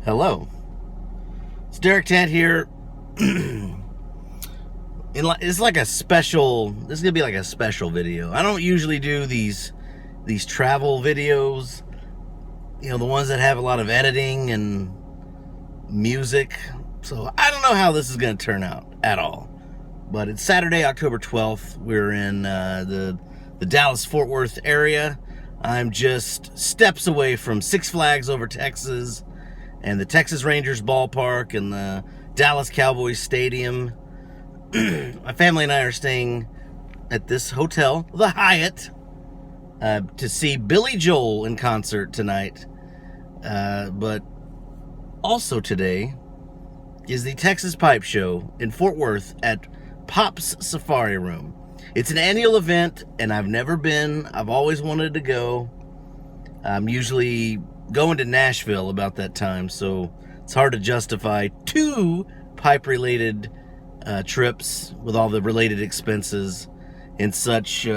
Hello, it's Derek Tent here. It's like a special. This is gonna be like a special video. I don't usually do these travel videos. You know, the ones that have a lot of editing and music. So I don't know how this is gonna turn out at all. But it's Saturday, October 12th. We're in the Dallas-Fort Worth area. I'm just steps away from Six Flags Over Texas and the Texas Rangers ballpark and the Dallas Cowboys stadium. My family and I are staying at this hotel, the Hyatt, to see Billy Joel in concert tonight. But also today is the Texas Pipe Show in Fort Worth at Pop's Safari Room. It's an annual event, and I've never been. I've always wanted to go. I'm usually going to Nashville about that time, so it's hard to justify two pipe-related trips with all the related expenses in such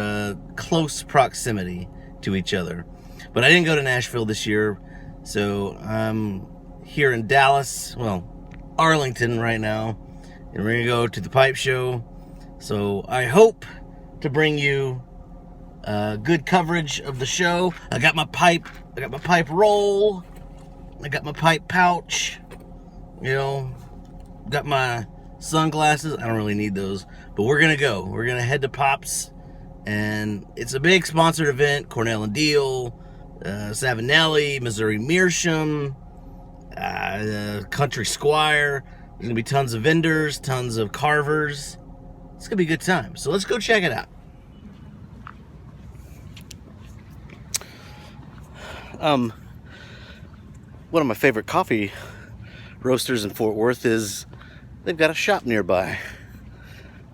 close proximity to each other. But I didn't go to Nashville this year, so I'm here in Dallas, well, Arlington right now, and we're gonna go to the Pipe Show. So I hope to bring you good coverage of the show. I got my pipe roll, I got my pipe pouch, you know, got my sunglasses. I don't really need those, but we're gonna head to Pops, and it's a big sponsored event. Cornell and Deal, Savinelli, Missouri Meerschaum, Country Squire. There's gonna be tons of vendors, tons of carvers. It's gonna be a good time, so let's go check it out. One of my favorite coffee roasters in Fort Worth is they've got a shop nearby.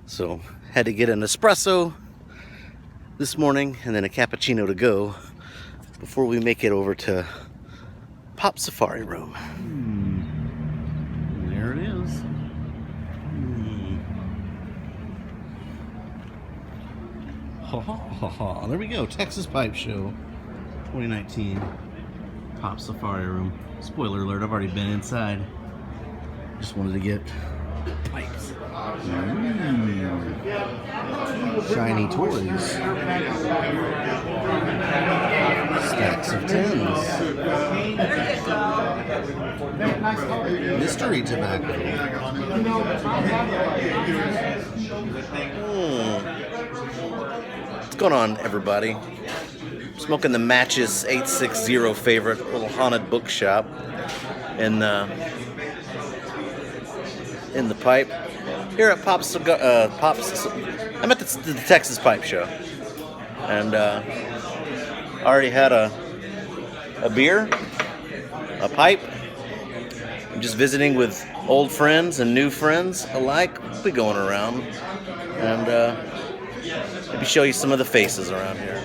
So had to get an espresso this morning and then a cappuccino to go before we make it over to Pop Safari Room. There it is. There we go. Texas Pipe Show 2019. Pop Safari Room. Spoiler alert, I've already been inside. Just wanted to get pipes. Shiny toys. Stacks of tins. Mystery tobacco. What's going on, everybody? Smoking the Matches 860 favorite little haunted bookshop in the pipe here at Pops. I'm at the Texas Pipe Show, and already had a beer, a pipe. I'm just visiting with old friends and new friends alike. We'll be going around and maybe show you some of the faces around here.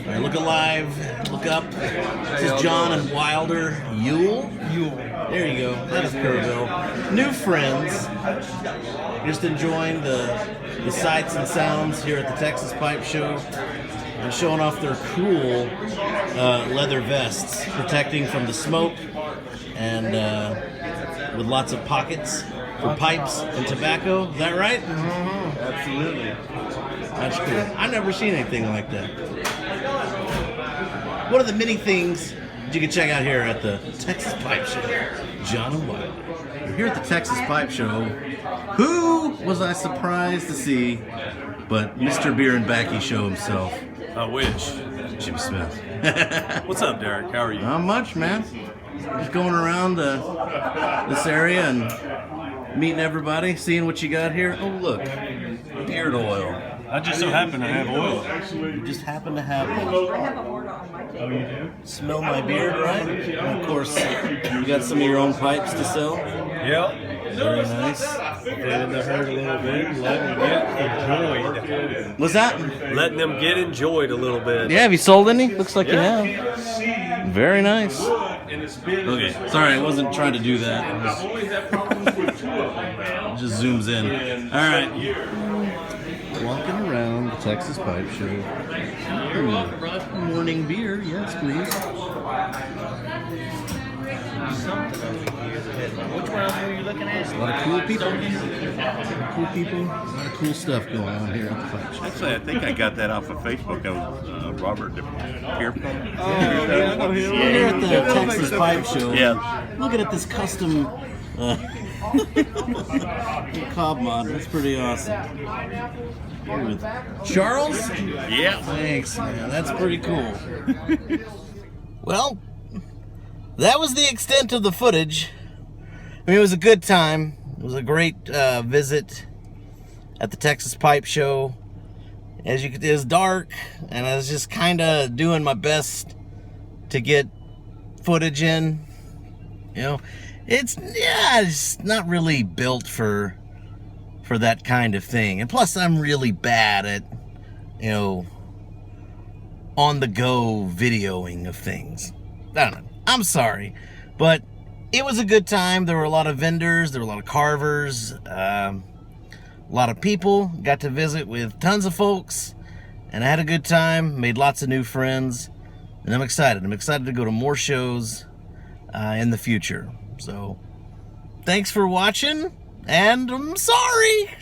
All right, look alive, look up. This is John and Wilder Yule. There you go. That is Kerrville. New friends. Just enjoying the sights and sounds here at the Texas Pipe Show and showing off their cool leather vests, protecting from the smoke and with lots of pockets for pipes and tobacco. Is that right? Mm-hmm. Absolutely. That's cool. I've never seen anything like that. One of the many things you can check out here at the Texas Pipe Show. John and Wilder. We're here at the Texas Pipe Show. Who was I surprised to see but Mr. Beer and Backy Show himself? I wish. Jimmy Smith. What's up, Derek? How are you? Not much, man. Just going around this area and meeting everybody, seeing what you got here. Oh, look. Beard oil. I just so happen to have oil. You just happen to have one. Oh, you do? Smell my beard, right? And of course, you got some of your own pipes to sell. Yep. Very nice. Letting them hurt a little bit, letting them get enjoyed. What's that? Letting them get enjoyed a little bit. Yeah, have you sold any? Looks like you have. Very nice. Okay, sorry, I wasn't trying to do that. It just zooms in. All right. Walking around the Texas Pipe Show. Morning beer, yes, please. something over here. Which one are you looking at? A lot of cool people. Cool people. A lot of cool stuff going on here at the pipe show. Actually, I think I got that off of Facebook. That was Robert Pierpont. yeah, I know him. We're here at the Texas Pipe Show. Yeah. Looking at this custom cob mod. That's pretty awesome. Here with Charles? Yeah. Thanks, man. That's pretty cool. Well, that was the extent of the footage. I mean, it was a good time. It was a great visit at the Texas Pipe Show. As you could, it was dark, and I was just kind of doing my best to get footage in. You know, it's not really built for that kind of thing. And plus, I'm really bad at, you know, on the go videoing of things. I don't know. I'm sorry, but it was a good time. There were a lot of vendors, there were a lot of carvers, a lot of people. Got to visit with tons of folks, and I had a good time, made lots of new friends, and I'm excited. I'm excited to go to more shows in the future. So, thanks for watching, and I'm sorry.